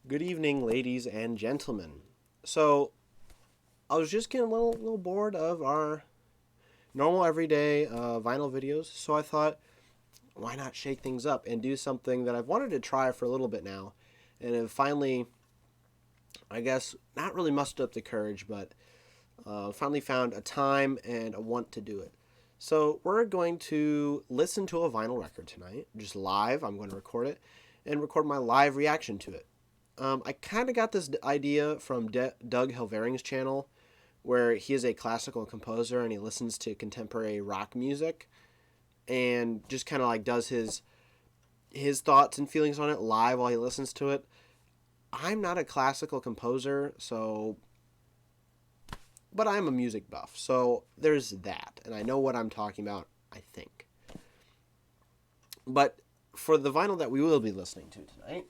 Good evening, ladies and gentlemen. So, I was just getting a little bored of our normal everyday vinyl videos, so I thought, why not shake things up and do something that I've wanted to try for a little bit now, and have finally, I guess, not really mustered up the courage, but finally found a time and a want to do it. So, we're going to listen to a vinyl record tonight, just live. I'm going to record it and record my live reaction to it. I kind of got this idea from Doug Helvering's channel, where he is a classical composer and he listens to contemporary rock music, and just kind of like does his thoughts and feelings on it live while he listens to it. I'm not a classical composer, but I'm a music buff, so there's that, and I know what I'm talking about, I think. But for the vinyl that we will be listening to tonight,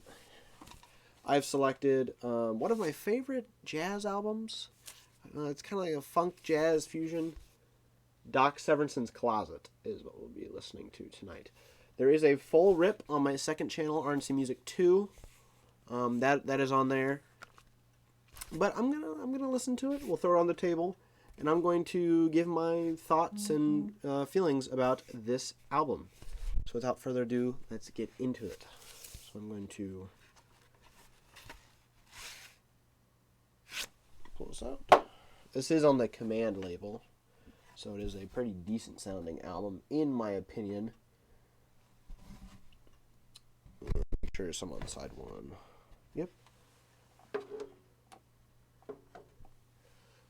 I've selected one of my favorite jazz albums. It's kind of like a funk jazz fusion. Doc Severinsen's Closet is what we'll be listening to tonight. There is a full rip on my second channel, RNC Music 2. That is on there. But I'm gonna listen to it. We'll throw it on the table, and I'm going to give my thoughts and feelings about this album. So without further ado, let's get into it. So I'm going to pull this out. This is on the Command label, so it is a pretty decent sounding album, in my opinion. Make sure there's some on side one. Yep.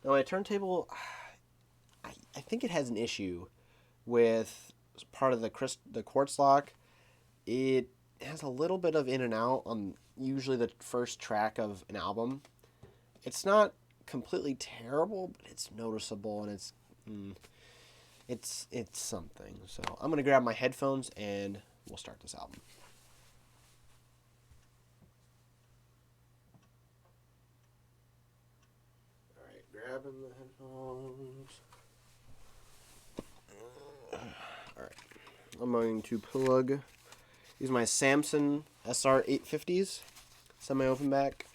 Now my turntable, I think it has an issue with part of the quartz lock. It has a little bit of in and out on usually the first track of an album. It's not completely terrible, but it's noticeable, and it's something. So I'm gonna grab my headphones and we'll start this album. All right, grabbing the headphones. All right, I'm going to use my Samson SR850s, semi-open back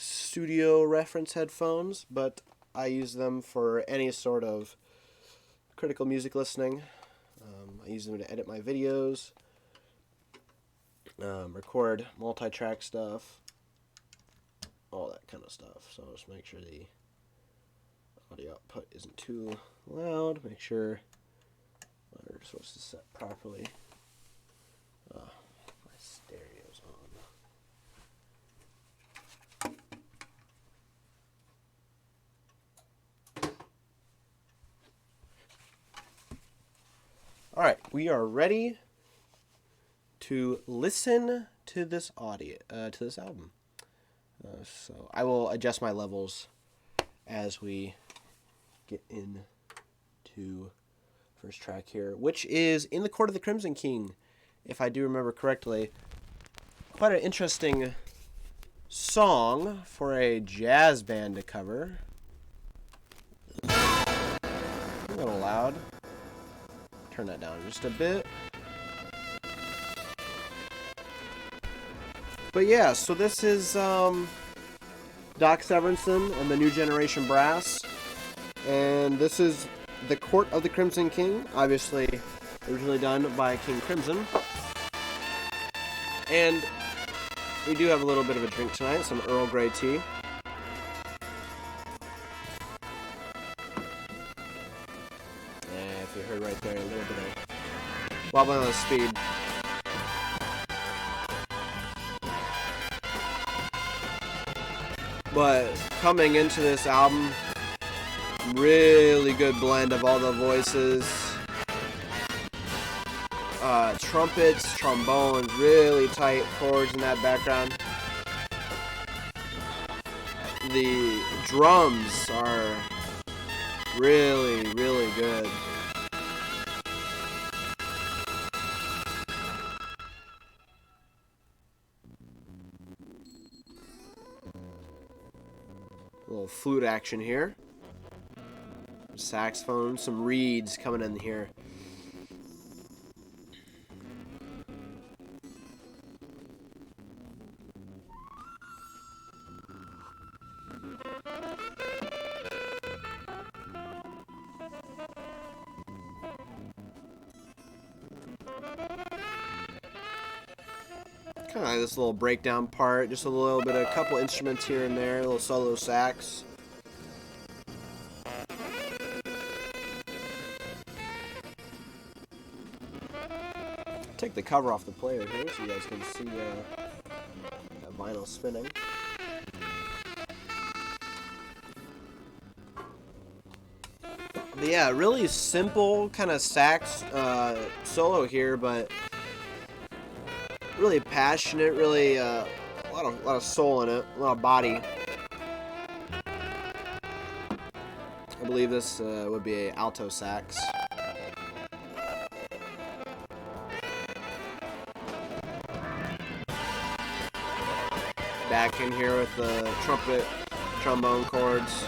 studio reference headphones, but I use them for any sort of critical music listening. I use them to edit my videos, record multi-track stuff, all that kind of stuff. So just make sure the audio output isn't too loud. Make sure we're supposed to set properly. My stereo's on. All right, we are ready to listen to this to this album. So I will adjust my levels as we get into first track here, which is "In the Court of the Crimson King," if I do remember correctly. Quite an interesting song for a jazz band to cover. A little loud. Turn that down just a bit. But yeah, so this is Doc Severinsen and the New Generation Brass, and this is The Court of the Crimson King, obviously originally done by King Crimson. And we do have a little bit of a drink tonight, some Earl Grey tea. If you heard right there, a little bit of wobbling on the speed. But coming into this album, really good blend of all the voices. Trumpets, trombones, really tight chords in that background. The drums are really, really good. A little flute action here. Saxophone, some reeds coming in here. Kind of like this little breakdown part, just a little bit of a couple instruments here and there, a little solo sax. Take the cover off the player here so you guys can see that vinyl spinning. But yeah, really simple kind of sax solo here, but really passionate, really a lot of soul in it, a lot of body. I believe this would be an alto sax. Back in here with the trumpet, trombone chords.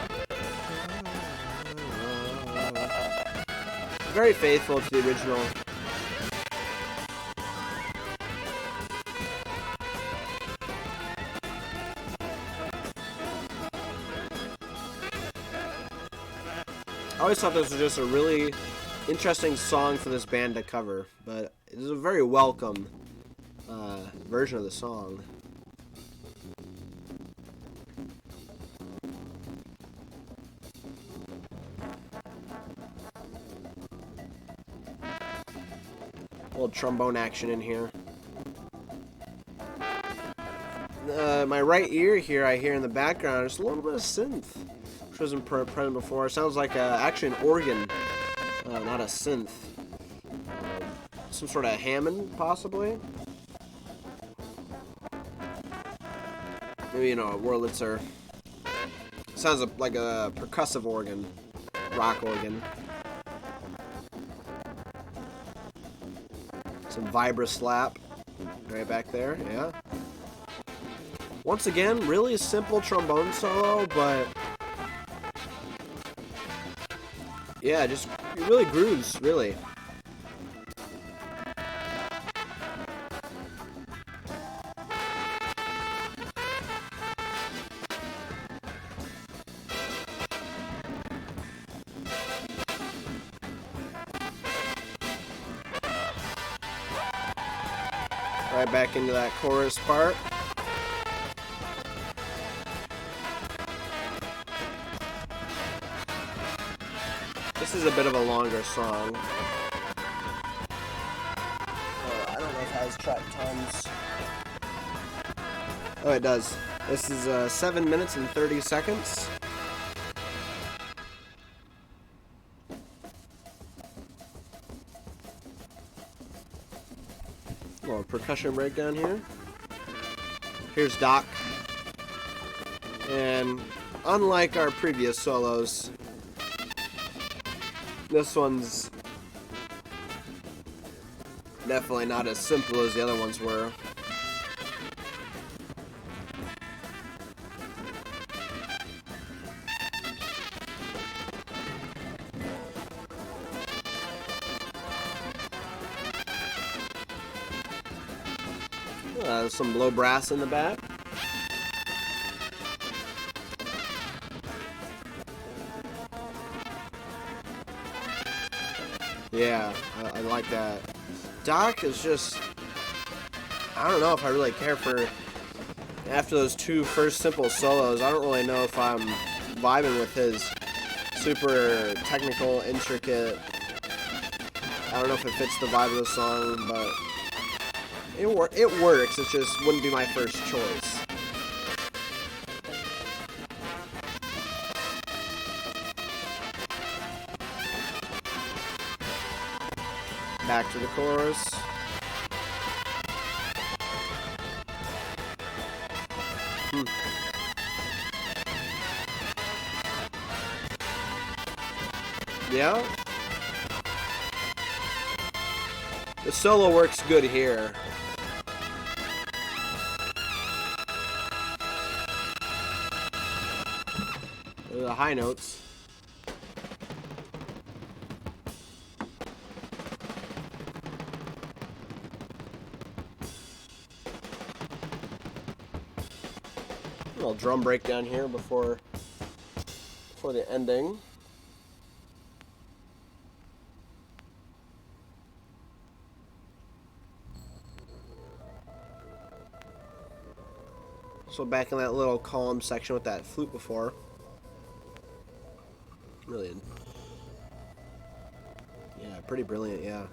Very faithful to the original. I always thought this was just a really interesting song for this band to cover, but it is a very welcome version of the song. A little trombone action in here. My right ear here, I hear in the background just a little bit of synth, which wasn't present before. It sounds like actually an organ, not a synth. Some sort of Hammond, possibly. Maybe, a Wurlitzer. Sounds like a percussive organ, rock organ. Some vibra slap right back there, yeah. Once again, really simple trombone solo, but yeah, just it really grooves, really. Right back into that chorus part. This is a bit of a longer song. I don't know if it has track times. Oh, it does. This is 7 minutes and 30 seconds. A little percussion breakdown here. Here's Doc. And unlike our previous solos, this one's definitely not as simple as the other ones were. Some low brass in the back. Yeah, I like that. Doc is just, I don't know if I really care for, after those two first simple solos, I don't really know if I'm vibing with his super technical, intricate, I don't know if it fits the vibe of the song, but it works, it just wouldn't be my first choice. Back to the chorus. Yeah. The solo works good here. The high notes. A little drum breakdown here before the ending. So back in that little calm section with that flute before. Really, yeah, pretty brilliant, yeah.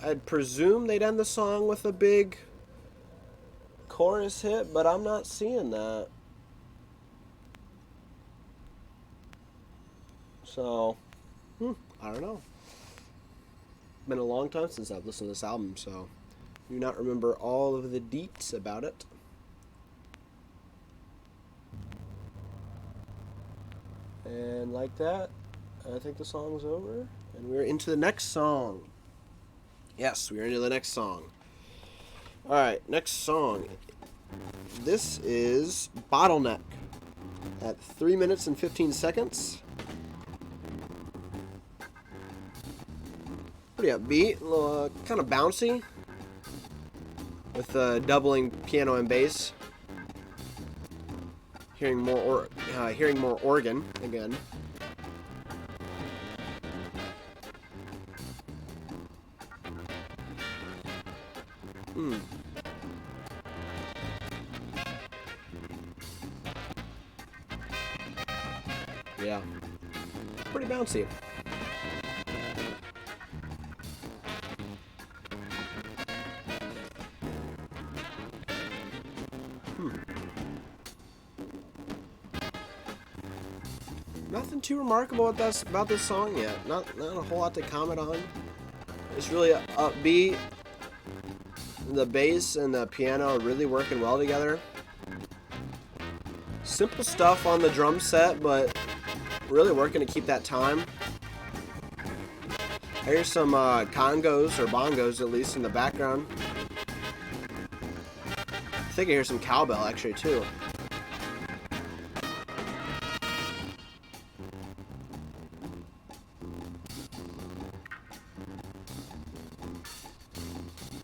I'd presume they'd end the song with a big chorus hit, but I'm not seeing that. So, I don't know. Been a long time since I've listened to this album, so I do not remember all of the deets about it. And like that, I think the song's over, and we're into the next song. Yes, we're into the next song. Alright, next song. This is Bottleneck at 3 minutes and 15 seconds. Pretty upbeat, a little, kind of bouncy, with doubling piano and bass. Hearing more organ again. Yeah, pretty bouncy. Nothing too remarkable about this song yet. Not a whole lot to comment on. It's really upbeat. The bass and the piano are really working well together. Simple stuff on the drum set, but really working to keep that time. I hear some congos, or bongos at least, in the background. I think I hear some cowbell actually too.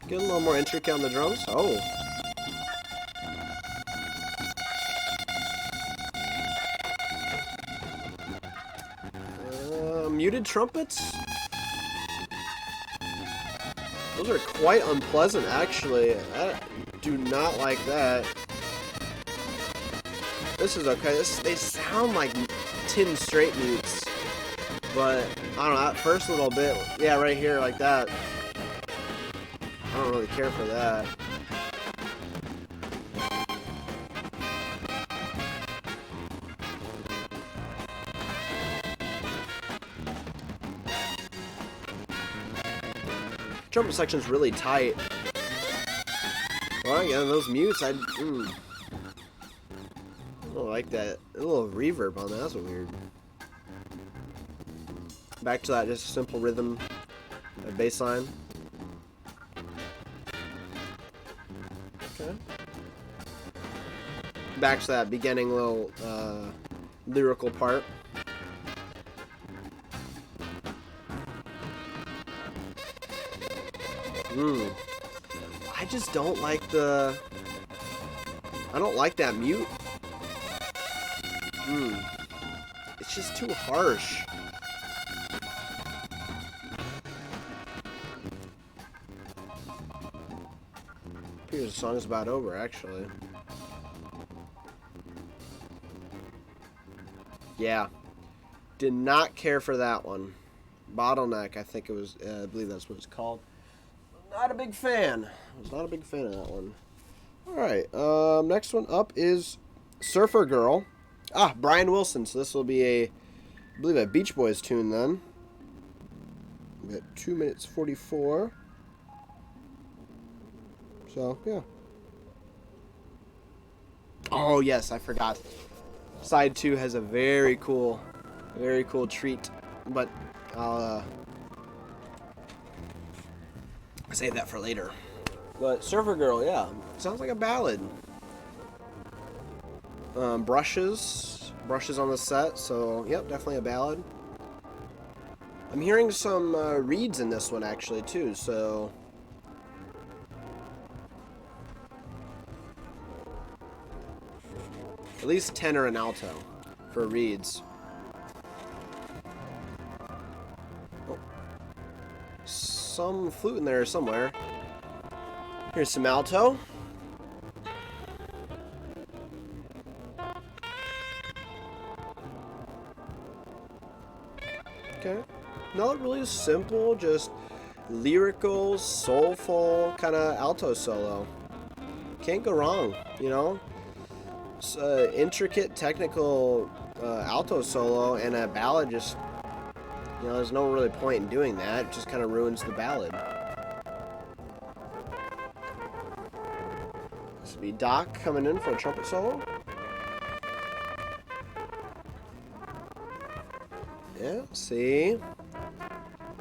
Getting a little more intricate on the drums. Oh. Muted trumpets? Those are quite unpleasant, actually. I do not like that. This is okay. They sound like tin straight mutes. But, I don't know, that first little bit, yeah, right here, like that. I don't really care for that. Trumpet section's really tight. Well, yeah, those mutes, I don't like that. A little reverb on that. That's weird. Back to that just simple rhythm, bass line. Okay. Back to that beginning little lyrical part. I just don't like I don't like that mute. It's just too harsh. Here's the song's about over, actually. Yeah. Did not care for that one. Bottleneck, I think it was, I believe that's what it's called. Not a big fan. I was not a big fan of that one. Alright, next one up is Surfer Girl. Brian Wilson. So this will be I believe a Beach Boys tune then. We got 2 minutes 44. So, yeah. Oh, yes, I forgot. Side 2 has a very cool treat. But I'll save that for later. But Surfer Girl, yeah. Sounds like a ballad. Brushes on the set, so yep, definitely a ballad. I'm hearing some reeds in this one actually too, so at least tenor and alto for reeds. some flute in there somewhere. Here's some alto. Okay. Not really simple, just lyrical, soulful kind of alto solo. Can't go wrong, you know? It's intricate, technical alto solo, and a ballad just, you know, there's no really point in doing that. It just kind of ruins the ballad. This would be Doc coming in for a trumpet solo. Yeah, see? You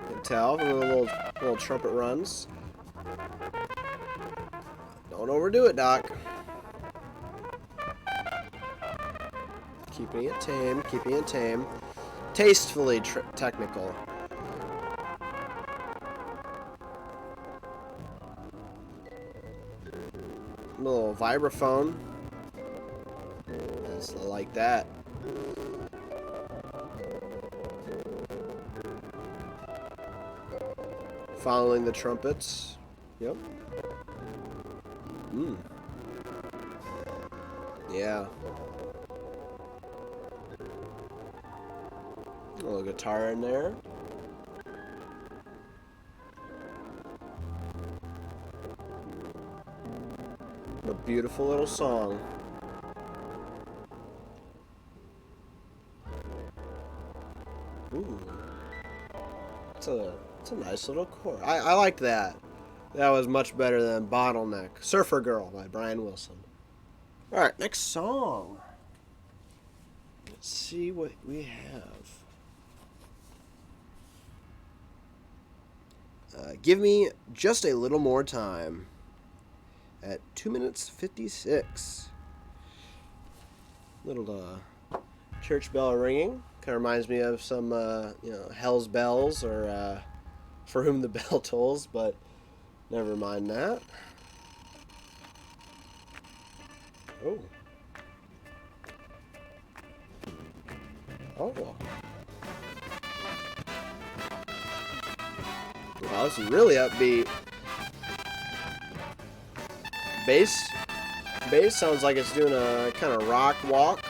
can tell from the little trumpet runs. Don't overdo it, Doc. Keeping it tame, keeping it tame. Tastefully technical. Little vibraphone. Just like that. Following the trumpets. Yep. Yeah. A little guitar in there. A beautiful little song. Ooh. It's a nice little chord. I liked that. That was much better than Bottleneck. Surfer Girl by Brian Wilson. Alright, next song. Let's see what we have. Give Me Just a Little More Time at 2 minutes 56. Little church bell ringing. Kind of reminds me of some, you know, Hell's Bells or For Whom the Bell Tolls, but never mind that. Oh. Oh. Wow, this is really upbeat. Bass sounds like it's doing a kind of rock walk.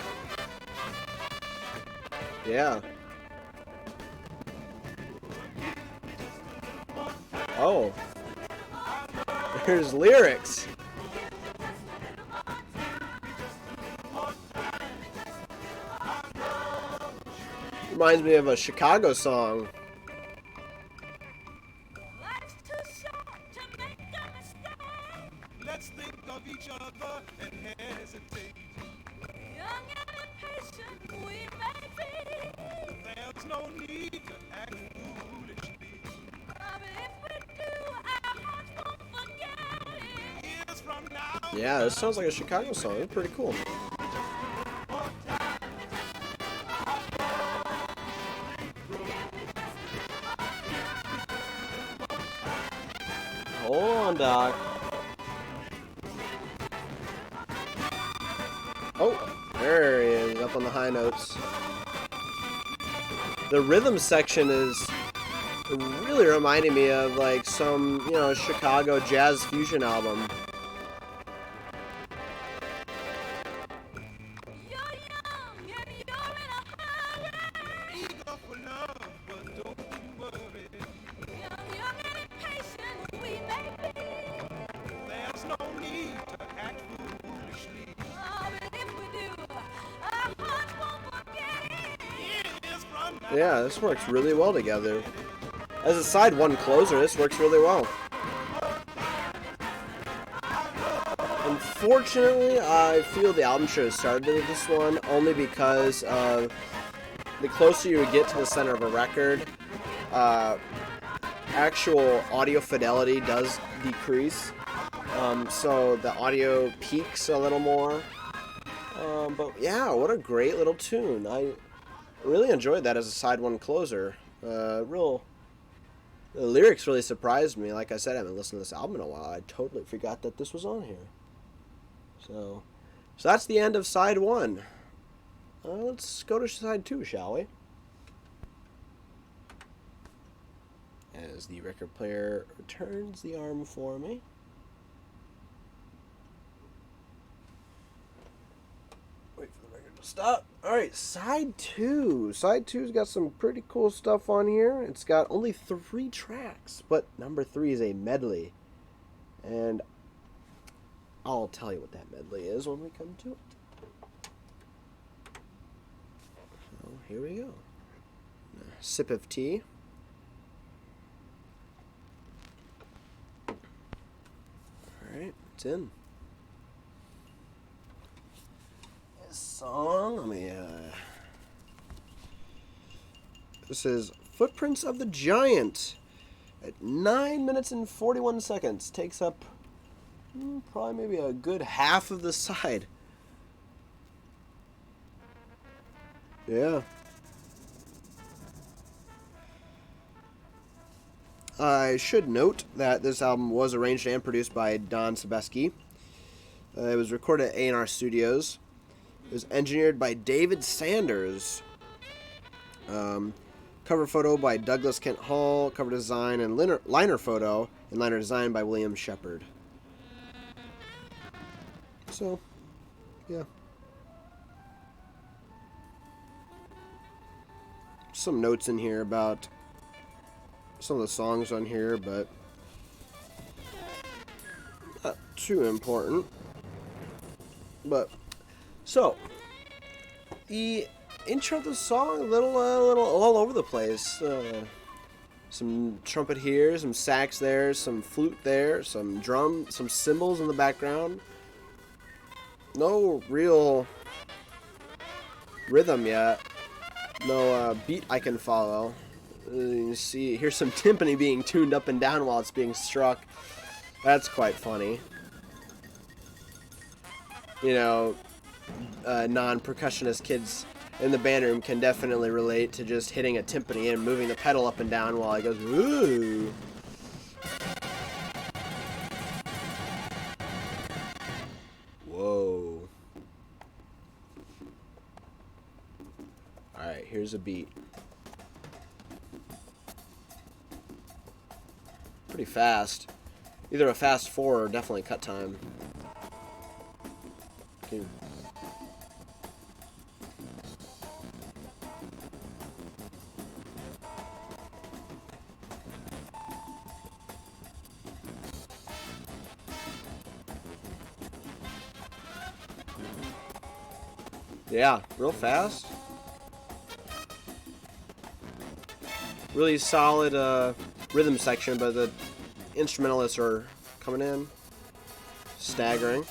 Yeah. Oh. There's lyrics. Reminds me of a Chicago song. Let's think of each other and hesitate. Young and impatient we may be. There's no need to act foolishly. But if we do, our hearts won't forget it. Years from now. Yeah, this sounds like a Chicago song. It's pretty cool. Hold on, Doc. Oh, there he is, up on the high notes. The rhythm section is really reminding me of like some, you know, Chicago jazz fusion album. Yeah, this works really well together. As a side one closer, this works really well. Unfortunately, I feel the album should have started with this one only because the closer you would get to the center of a record, actual audio fidelity does decrease. So the audio peaks a little more. But yeah, what a great little tune. I really enjoyed that as a side one closer. The lyrics really surprised me. Like I said, I haven't listened to this album in a while. I totally forgot that this was on here. So that's the end of side one. Let's go to side two, shall we? As the record player turns the arm for me. Wait for the record to stop. Alright, side 2. Side 2's got some pretty cool stuff on here. It's got only 3 tracks, but number 3 is a medley. And I'll tell you what that medley is when we come to it. So here we go. A sip of tea. Alright, it's in. This song, let me, this is Footprints of the Giant at 9 minutes and 41 seconds. Takes up probably maybe a good half of the side. Yeah. I should note that this album was arranged and produced by Don Sebeski. It was recorded at A&R Studios. It was engineered by David Sanders. Cover photo by Douglas Kent Hall. Cover design and liner photo and liner design by William Shepard. So, yeah. Some notes in here about some of the songs on here, but not too important. But so the intro of the song, a little all over the place. Some trumpet here, some sax there, some flute there, some drum, some cymbals in the background. No real rhythm yet. No beat I can follow. You see, here's some timpani being tuned up and down while it's being struck. That's quite funny. You know, non-percussionist kids in the band room can definitely relate to just hitting a timpani and moving the pedal up and down while it goes, ooh. Whoa. Alright, here's a beat. Pretty fast. Either a fast 4 or definitely cut time. Okay. Yeah, real fast. Really solid rhythm section, but the instrumentalists are coming in, staggering.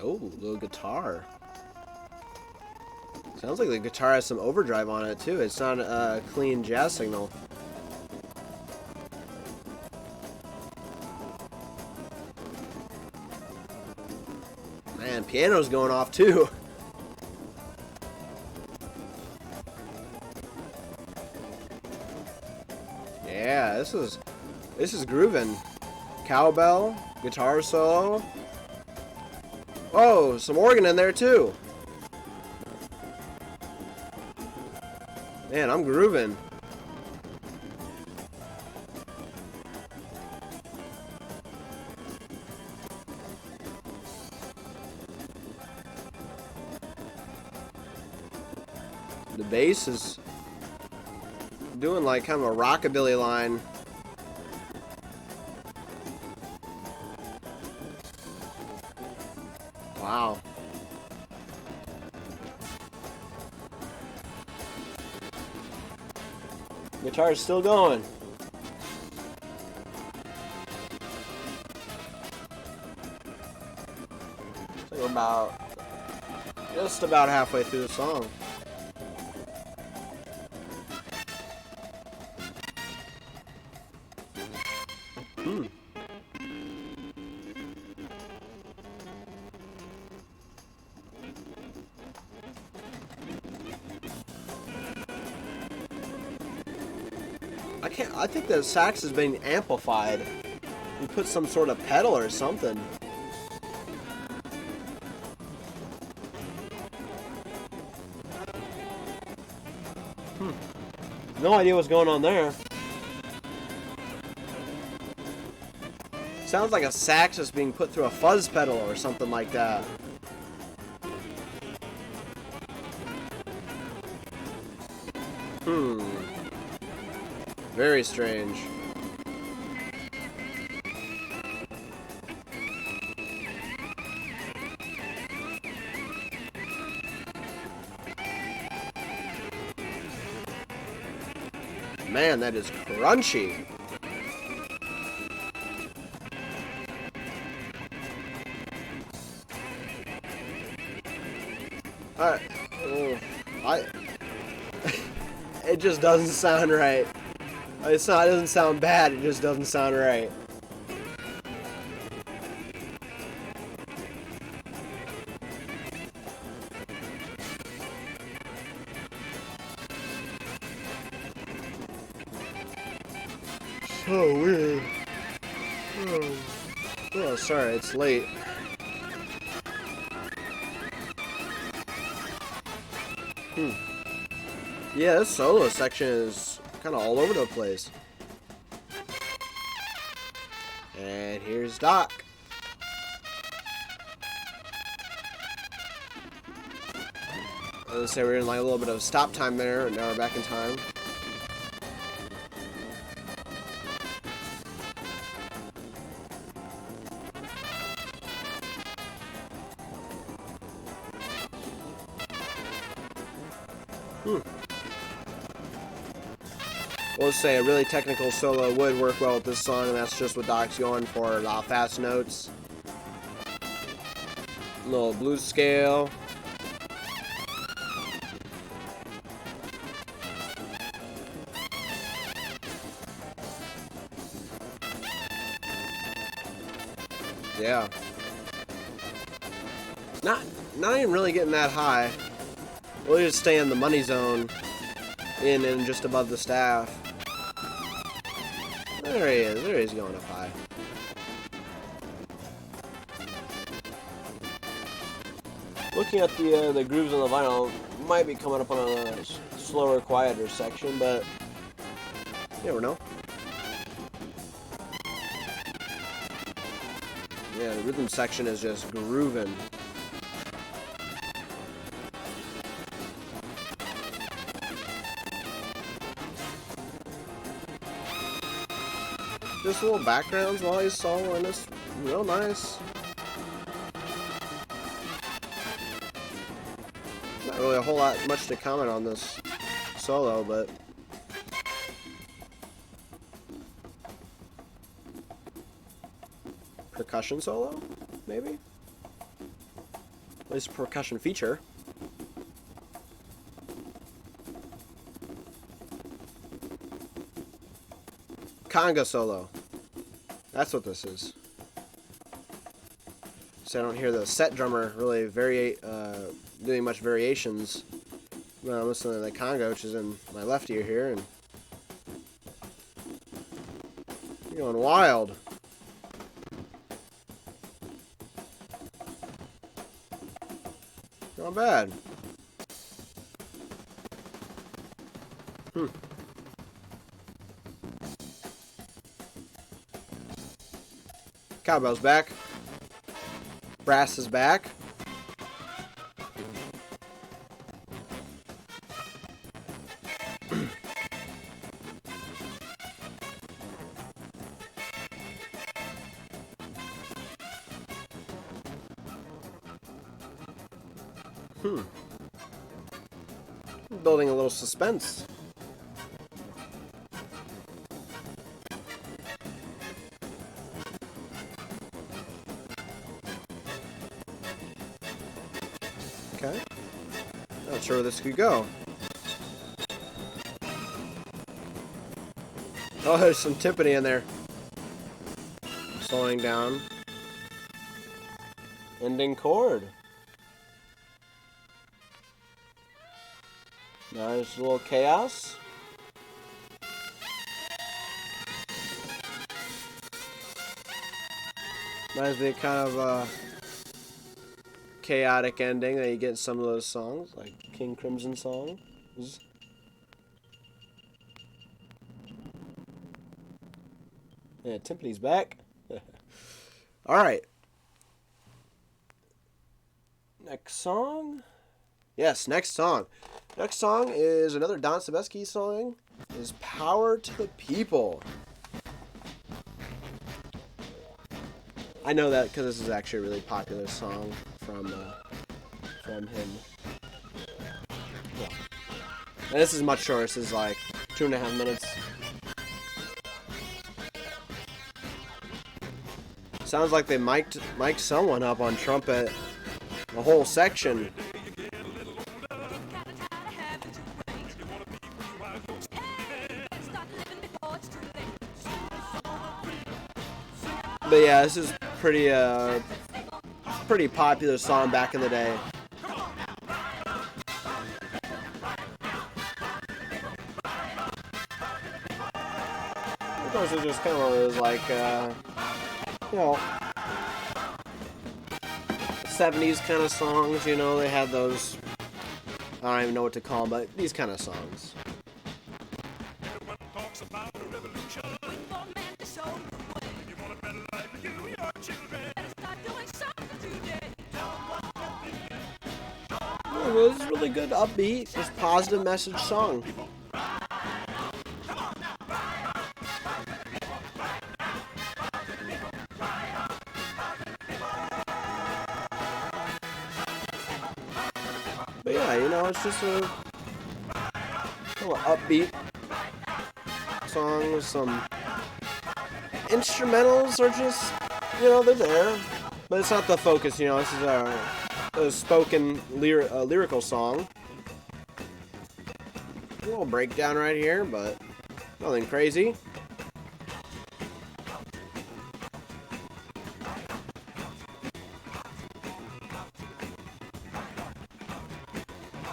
Oh, little guitar. Sounds like the guitar has some overdrive on it too. It's not a clean jazz signal. Man, piano's going off too. Yeah, this is grooving. Cowbell, guitar solo. Oh, some organ in there too. Man, I'm grooving. The bass is doing like kind of a rockabilly line. Wow. Guitar's still going. So we're just about halfway through the song. I think the sax is being amplified. You put some sort of pedal or something. No idea what's going on there. Sounds like a sax is being put through a fuzz pedal or something like that. Very strange. Man, that is crunchy. It just doesn't sound right. It doesn't sound bad, it just doesn't sound right. So weird. Oh, sorry, it's late. Yeah, this solo section is kind of all over the place. And here's Doc. Let's say we're in like a little bit of stop time there, and now we're back in time. Let's say a really technical solo would work well with this song, and that's just what Doc's going for. Fast notes, a little blues scale. Yeah. Not even really getting that high. We'll just stay in the money zone, in and just above the staff. There he is. There he's going up high. Looking at the grooves on the vinyl, might be coming up on a slower, quieter section, but you never know. Yeah, the rhythm section is just grooving. Just little backgrounds while he's soloing. It's real nice. Not really a whole lot much to comment on this solo, but percussion solo, maybe? At least a percussion feature. Conga solo. That's what this is. So I don't hear the set drummer really doing much variations. Well, I'm listening to the conga, which is in my left ear here, and you're going wild. Not bad. Cowbell's back. Brass is back. Building a little suspense. Okay. Not sure where this could go. Oh, there's some timpani in there. Slowing down. Ending chord. Now there's a little chaos. Reminds me kind of a chaotic ending that you get in some of those songs, like King Crimson songs. Yeah, timpani's back. All right. Next song. Yes, next song. Next song is another Don Sebesky song. Is "Power to the People." I know that because this is actually a really popular song from him. Yeah. And this is much shorter. This is like 2.5 minutes. Sounds like they mic'd someone up on trumpet. The whole section. But yeah, this is pretty popular song back in the day. Of course, it was just kind of one of those like, you know, 70s kind of songs. You know, they had those. I don't even know what to call them, but these kind of songs. It was a really good, upbeat, just positive message song. But yeah, you know, it's just a little upbeat song with some instrumentals are just, you know, they're there, but it's not the focus. You know, this is a spoken lyrical song. A little breakdown right here, but nothing crazy.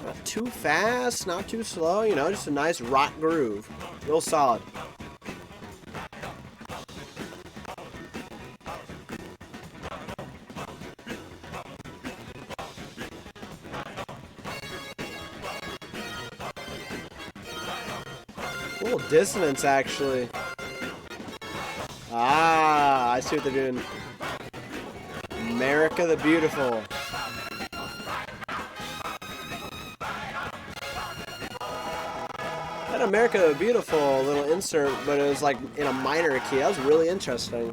Not too fast, not too slow, you know, just a nice rock groove. Real solid. A little dissonance, actually. Ah, I see what they're doing. America the Beautiful. That America the Beautiful little insert, but it was like in a minor key. That was really interesting.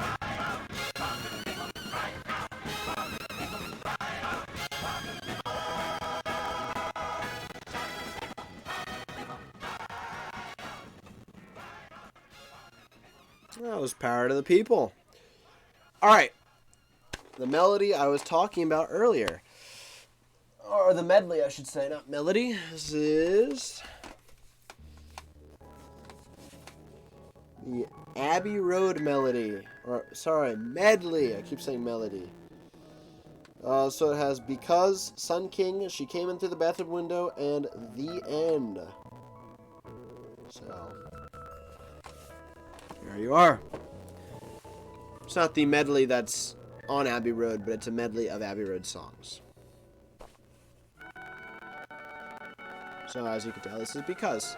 That was Power to the People. Alright. The melody I was talking about earlier. Or the medley, I should say, not melody. This is the Abbey Road melody. Or, sorry, medley. I keep saying melody. So it has Because, Sun King, She Came In Through the Bathroom Window, and The End. So, there you are. It's not the medley that's on Abbey Road, but it's a medley of Abbey Road songs. So as you can tell, this is Because.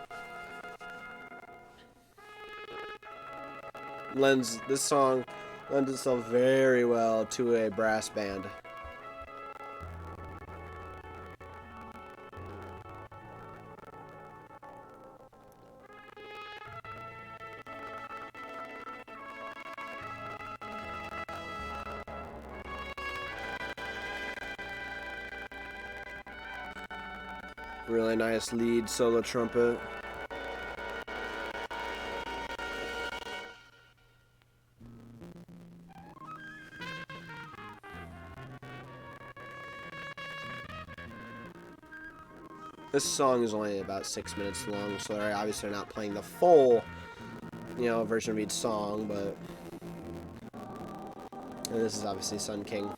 This song lends itself very well to a brass band. Really nice lead solo trumpet. This song is only about 6 minutes long, so they're obviously not playing the full, version of each song, but and this is obviously Sun King.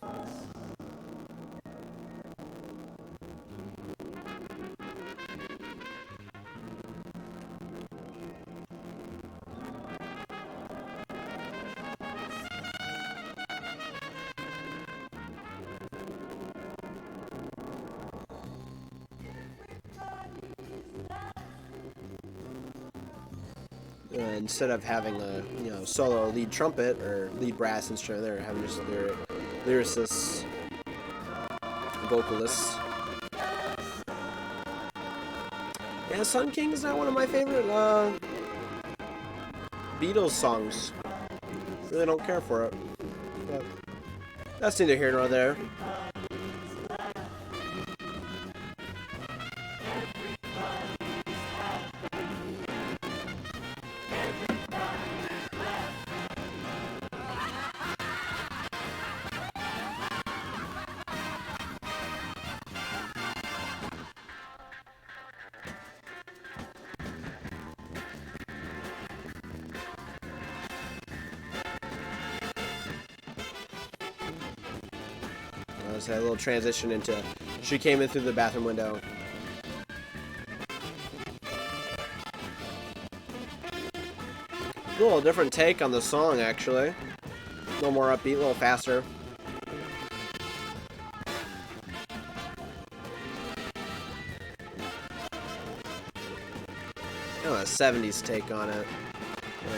instead of having a solo lead trumpet or lead brass instrument, they're having just lyricists, vocalists. Yeah, Sun King is not one of my favorite Beatles songs. Really don't care for it. But that's neither here nor there. Let's have a little transition into she came in through the bathroom window. A little different take on the song, actually. A little more upbeat, a little faster. Kind of a 70s take on it.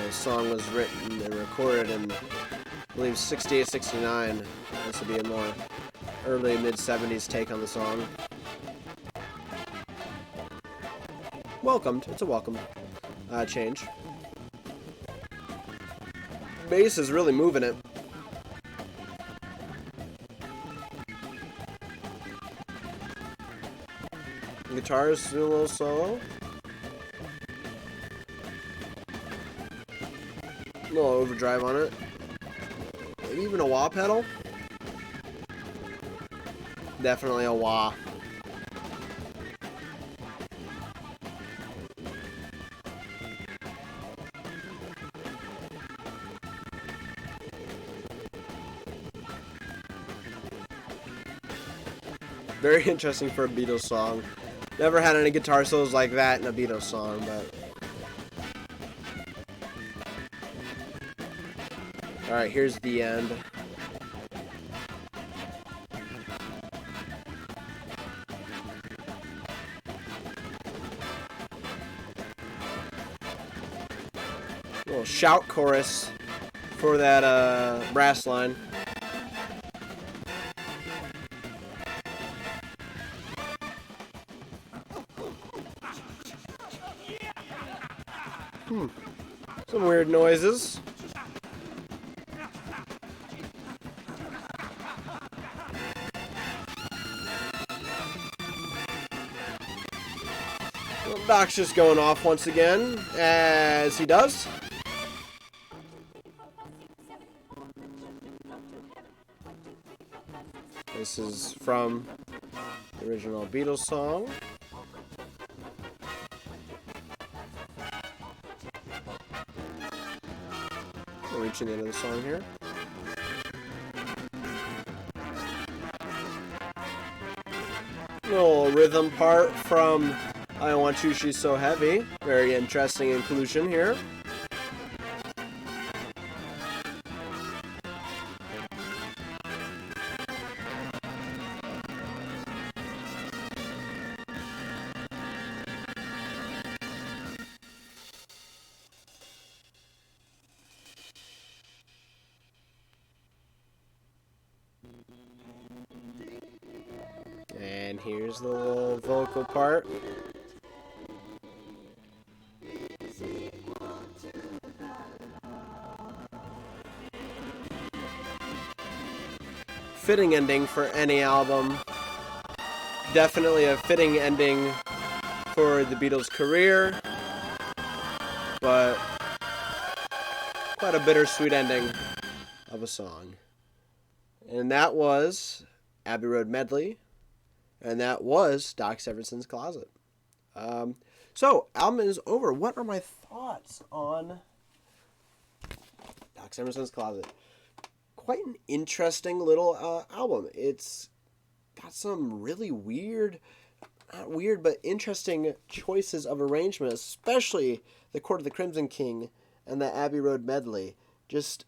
The song was written and recorded in, I believe, 68, 69. This would be a more early mid-70s take on the song. Welcomed. It's a welcome change. Bass is really moving it. Guitars do a little solo. A little overdrive on it. Maybe even a wah pedal. Definitely a wah. Very interesting for a Beatles song. Never had any guitar solos like that in a Beatles song, but... Alright, here's the end. Little shout chorus for that brass line. Some weird noises. Well, Doc's just going off once again, as he does. This is from the original Beatles song. We're reaching the end of the song here. Little rhythm part from I Want You, She's So Heavy. Very interesting inclusion here. And here's the little vocal part. Fitting ending for any album. Definitely a fitting ending for the Beatles' career, but quite a bittersweet ending of a song. And that was Abbey Road Medley, and that was Doc Severinsen's Closet. So, album is over. What are my thoughts on Doc Severinsen's Closet? Quite an interesting little album. It's got some really weird, not weird, but interesting choices of arrangement, especially the Court of the Crimson King and the Abbey Road Medley. Just,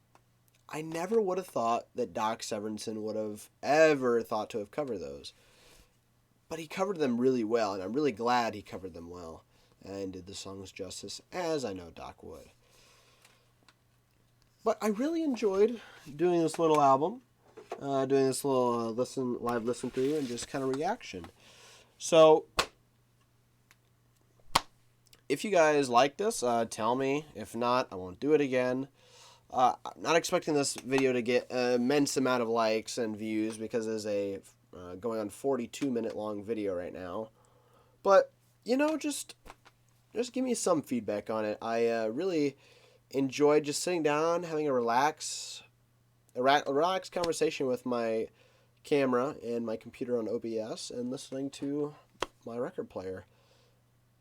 I never would have thought that Doc Severinsen would have ever thought to have covered those. But he covered them really well, and I'm really glad he covered them well and did the songs justice, as I know Doc would. But I really enjoyed doing this little album, doing this little live listen through, and just kind of reaction. So, if you guys like this, tell me. If not, I won't do it again. I'm not expecting this video to get an immense amount of likes and views because it's a going on 42-minute long video right now. But, you know, just give me some feedback on it. I really enjoyed just sitting down, having a relaxed conversation with my camera and my computer on OBS and listening to my record player.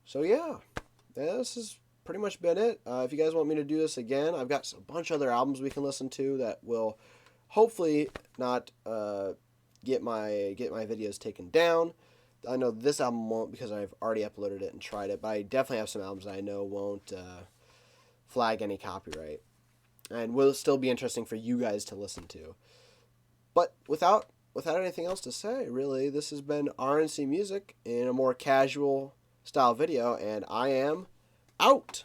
So, yeah, this has pretty much been it. If you guys want me to do this again, I've got a bunch of other albums we can listen to that will hopefully not get my videos taken down. I know this album won't because I've already uploaded it and tried it, but I definitely have some albums that I know won't flag any copyright and will still be interesting for you guys to listen to. But without anything else to say, really, this has been RNC Music in a more casual style video, and I am out.